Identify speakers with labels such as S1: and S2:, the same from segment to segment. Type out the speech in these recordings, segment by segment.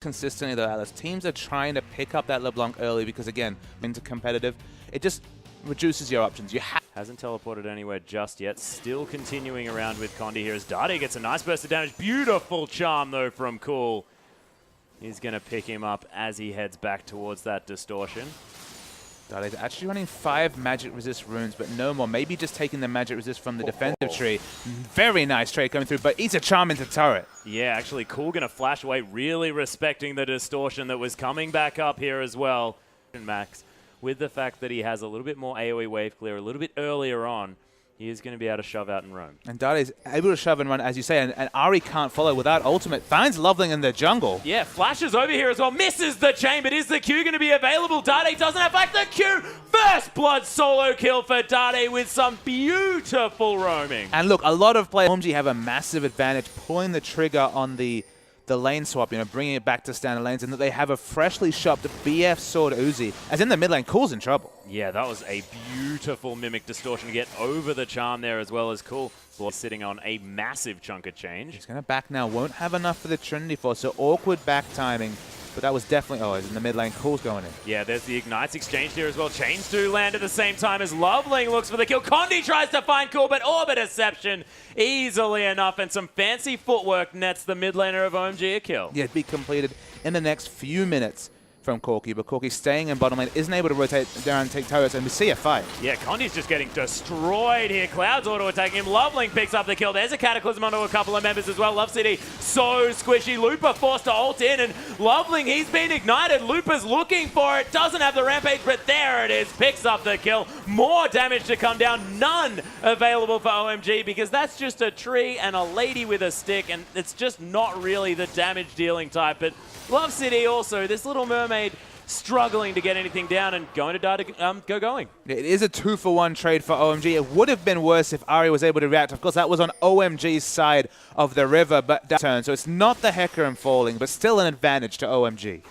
S1: consistently though, Alice. Teams are trying to pick up that LeBlanc early because, again, into competitive, it just reduces your options.
S2: Hasn't teleported anywhere just yet. Still continuing around with Condi here as Dade gets a nice burst of damage. Beautiful charm, though, from Cool. He's going to pick him up as he heads back towards that distortion.
S1: Dade's actually running 5 magic resist runes, but no more. Maybe just taking the magic resist from the defensive tree. Very nice trade coming through, but he's a charm into turret.
S2: Yeah, actually, Cool going to flash away, really respecting the distortion that was coming back up here as well. Max, with the fact that he has a little bit more AoE wave clear a little bit earlier on, he is going to be able to shove out and roam.
S1: And Dade is able to shove and run, as you say, and Ahri can't follow without ultimate. Finds Loveling in the jungle.
S2: Yeah, flashes over here as well. Misses the chain, but is the Q going to be available? Dade doesn't have back the Q. First blood solo kill for Dade with some beautiful roaming.
S1: And look, a lot of players OMG have a massive advantage pulling the trigger on the lane swap, bringing it back to standard lanes, and that they have a freshly shopped BF Sword Uzi. As in the mid lane, Cool's in trouble.
S2: Yeah, that was a beautiful Mimic Distortion to get over the charm there as well as Cool. Sitting on a massive chunk of change.
S1: He's going to back now. Won't have enough for the Trinity Force, so awkward back timing. But that was definitely, oh, he's in the mid lane. Cool's going in.
S2: Yeah, there's the Ignites exchange here as well. Chains do land at the same time as Loveling looks for the kill. Condi tries to find Cool, but Orbit Deception easily enough, and some fancy footwork nets the mid laner of OMG a kill.
S1: Yeah, it'd be completed in the next few minutes from Corki, but Corki staying in bottom lane, isn't able to rotate down and take turrets, and we see a fight.
S2: Yeah, Condi's just getting destroyed here. Cloud's auto-attacking him. Loveling picks up the kill. There's a Cataclysm onto a couple of members as well. Love City so squishy. Looper forced to ult in, and Loveling, he's been ignited. Looper's looking for it. Doesn't have the rampage, but there it is. Picks up the kill. More damage to come down. None available for OMG because that's just a tree and a lady with a stick, and it's just not really the damage-dealing type, but Love City also, this little mermaid struggling to get anything down and going to Dade go going.
S1: It is a 2-for-1 trade for OMG. It would have been worse if Ahri was able to react. Of course, that was on OMG's side of the river, but turn. So it's not the Hecarim falling, but still an advantage to OMG.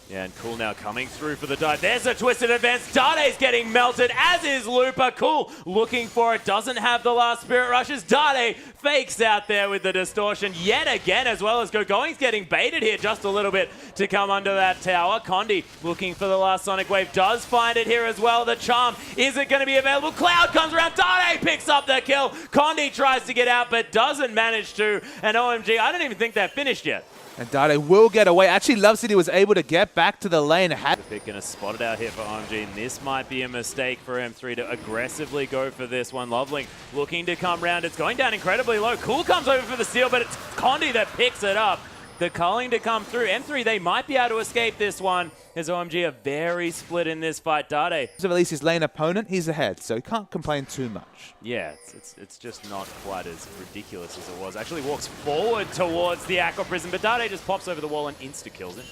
S2: Yeah, and Cool now coming through for the dive. There's a twisted advance. Dade's getting melted, as is Looper. Cool looking for it. Doesn't have the last Spirit Rushes. Dade fakes out there with the distortion yet again, as well as Going's getting baited here just a little bit to come under that tower. Condi looking for the last Sonic Wave. Does find it here as well. The charm isn't going to be available. Cloud comes around. Dade picks up the kill. Condi tries to get out, but doesn't manage to. And OMG, I don't even think they're finished yet.
S1: And Dade will get away. Actually, Love City was able to get back to the lane.
S2: They're going to spot it out here for OMG, and this might be a mistake for M3 to aggressively go for this one. Loveling looking to come round. It's going down incredibly low. Cool comes over for the steal, but it's Condi that picks it up. The culling to come through. M3, they might be able to escape this one, as OMG are very split in this fight. Dade.
S1: So at least his lane opponent, he's ahead, so he can't complain too much.
S2: Yeah, it's just not quite as ridiculous as it was. Actually walks forward towards the Aqua Prison, but Dade just pops over the wall and insta-kills it.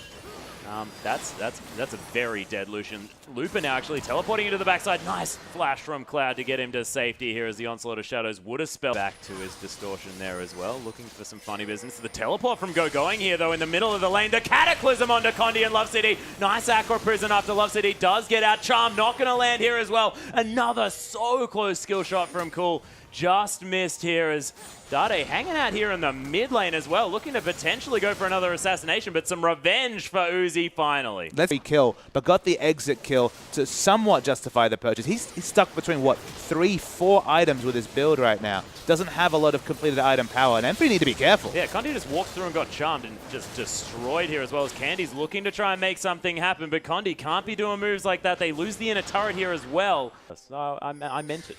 S2: That's a very dead Lucian. Looper now actually teleporting into the backside. Nice flash from Cloud to get him to safety here as the Onslaught of Shadows would have spelled back to his distortion there as well. Looking for some funny business. The teleport from Going here though in the middle of the lane. The Cataclysm onto Condi and Love City. Nice Aqua Prison after Love City does get out. Charm not going to land here as well. Another so close skill shot from Cool. Just missed here as Dade hanging out here in the mid lane as well, looking to potentially go for another assassination, but some revenge for Uzi finally.
S1: Let's kill, but got the exit kill to somewhat justify the purchase. He's stuck between, what, 3-4 items with his build right now. Doesn't have a lot of completed item power, and M3 need to be careful.
S2: Yeah, Condi just walked through and got charmed and just destroyed here as well as Candy's looking to try and make something happen, but Condi can't be doing moves like that. They lose the inner turret here as well. So I meant it.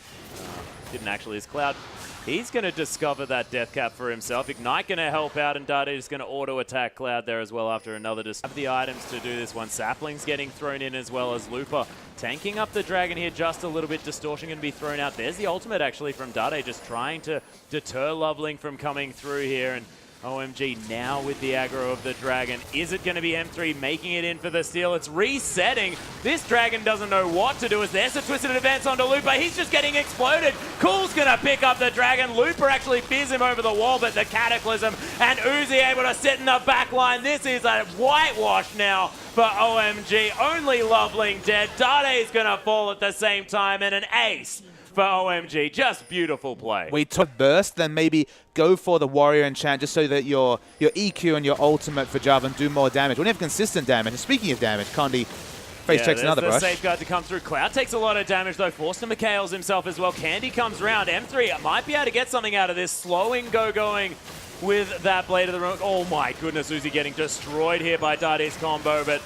S2: Didn't actually, as Cloud. He's going to discover that death cap for himself. Ignite going to help out, and Dade is going to auto-attack Cloud there as well after another. Have the items to do this one. Sapling's getting thrown in as well as Looper. Tanking up the Dragon here just a little bit. Distortion going to be thrown out. There's the ultimate actually from Dade, just trying to deter Loveling from coming through here. And OMG now with the aggro of the Dragon. Is it going to be M3 making it in for the steal? It's resetting. This Dragon doesn't know what to do as there's a twisted advance onto Looper. He's just getting exploded. Cool's going to pick up the Dragon. Looper actually fears him over the wall, but the Cataclysm and Uzi able to sit in the back line. This is a whitewash now for OMG. Only Loveling dead. Dade is going to fall at the same time, and an ace for OMG. Just beautiful play.
S1: We took burst, then maybe go for the warrior enchant just so that your EQ and your ultimate for Jarvan do more damage. When you have consistent damage, and speaking of damage, Condi face checks another brush.
S2: Safeguard to come through. Cloud takes a lot of damage though, forced to Mikhail's himself as well. Candy comes round. M3 might be able to get something out of this. Slowing going with that Blade of the Rune. Oh my goodness, Uzi getting destroyed here by Dade's combo, but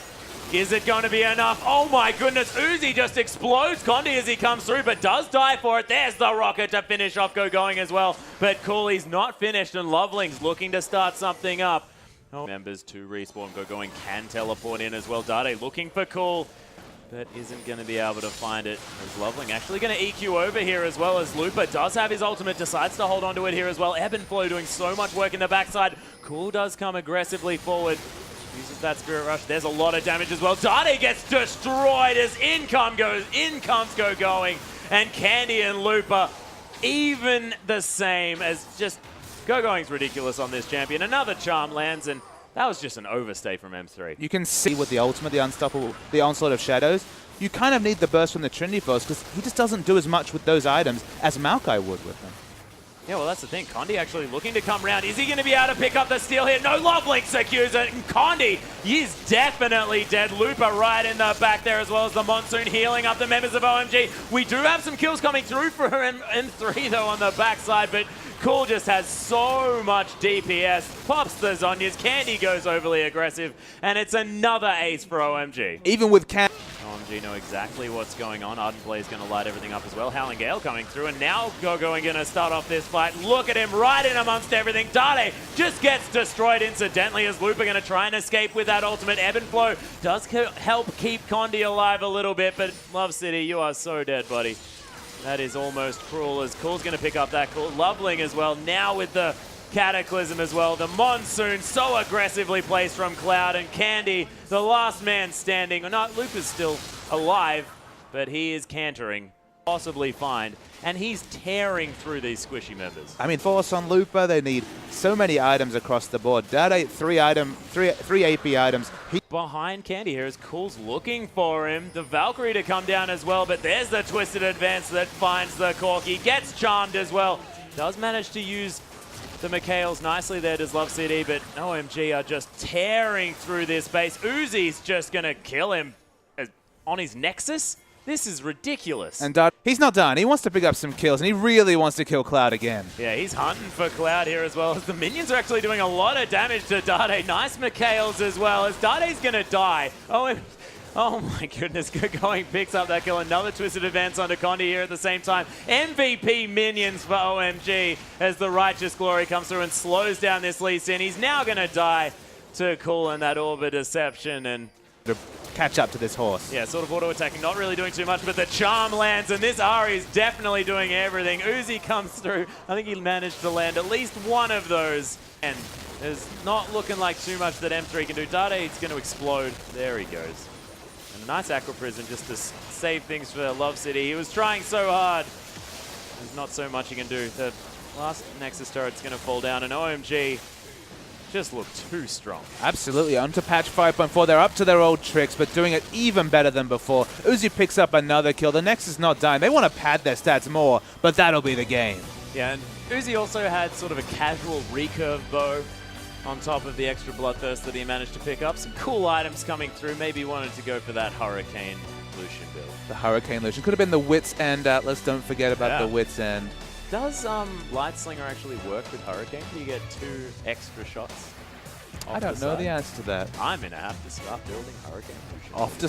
S2: is it going to be enough? Oh my goodness, Uzi just explodes Condi as he comes through, but does die for it. There's the rocket to finish off going as well. But Cooley's not finished, and Loveling's looking to start something up. Oh. Members to respawn. Going can teleport in as well. Dade looking for Cool, but isn't going to be able to find it. As Loveling actually going to EQ over here as well, as Lupa does have his ultimate, decides to hold on to it here as well. Ebb and Flow doing so much work in the backside. Cool does come aggressively forward. Uses that Spirit Rush. There's a lot of damage as well. Dade gets destroyed as in comes going. And Candy and Lupa even the same, as just Going's ridiculous on this champion. Another charm lands, and that was just an overstay from M3.
S1: You can see with the ultimate, the Onslaught of Shadows, you kind of need the burst from the Trinity Force because he just doesn't do as much with those items as Maokai would with them.
S2: Yeah, well, that's the thing. Condi actually looking to come round. Is he going to be able to pick up the steal here? No, Lovelink secures it. And Condi, he's definitely dead. Lupa right in the back there, as well as the Monsoon healing up the members of OMG. We do have some kills coming through for M3, though, on the backside, but Cool just has so much DPS. Pops the Zhonya's. Candy goes overly aggressive, and it's another ace for OMG.
S1: Even with Candy.
S2: OMG know exactly what's going on. Ardent Blaze going to light everything up as well. Howling Gale coming through, and now Going going to start off this fight. Look at him right in amongst everything. Dade just gets destroyed incidentally, as Lupa going to try and escape with that ultimate. Ebb and Flow does help keep Condi alive a little bit, but Love City, you are so dead, buddy. That is almost cruel, as Cool's going to pick up that Cool. Loveling as well, now with the Cataclysm as well. The Monsoon so aggressively placed from Cloud, and Candy, the last man standing. Not Lupa's still alive, but he is cantering. Possibly find, and he's tearing through these squishy members.
S1: I mean, force on Lupa, they need so many items across the board. Dade, three AP items.
S2: Behind Candy here as Cool's looking for him. The Valkyrie to come down as well, but there's the Twisted Advance that finds the Corki. Gets charmed as well. Does manage to use the Mikhails nicely there, does Love City, but OMG are just tearing through this base. Uzi's just going to kill him on his Nexus. This is ridiculous.
S1: And he's not done. He wants to pick up some kills, and he really wants to kill Cloud again.
S2: Yeah, he's hunting for Cloud here as well, as the minions are actually doing a lot of damage to Dade. Nice Mikhails as well, as Dade's going to die. Oh my goodness, Going picks up that kill. Another Twisted Advance onto Condi here at the same time. MVP minions for OMG as the Righteous Glory comes through and slows down this Lee Sin. He's now going to die to Cool in that Orb of Deception, and
S1: to catch up to this horse.
S2: Yeah, sort of auto-attacking, not really doing too much, but the charm lands, and this Ahri is definitely doing everything. Uzi comes through. I think he managed to land at least one of those, and it's not looking like too much that M3 can do. Dade's going to explode. There he goes. And a nice Aqua Prison just to save things for Love City. He was trying so hard. There's not so much he can do. The last Nexus turret's going to fall down, and OMG just look too strong.
S1: Absolutely. On to patch 5.4. They're up to their old tricks, but doing it even better than before. Uzi picks up another kill. The Nexus is not dying. They want to pad their stats more, but that'll be the game.
S2: Yeah, and Uzi also had sort of a casual recurve bow on top of the extra Bloodthirst that he managed to pick up. Some cool items coming through. Maybe wanted to go for that Hurricane Lucian build.
S1: The Hurricane Lucian. Could have been the Wits End Atlas. Don't forget about the Wits End.
S2: Does Light Slinger actually work with Hurricane? Do you get 2 extra shots?
S1: I don't know the answer to that.
S2: I'm going to have to start building Hurricane Lucian.
S1: Off to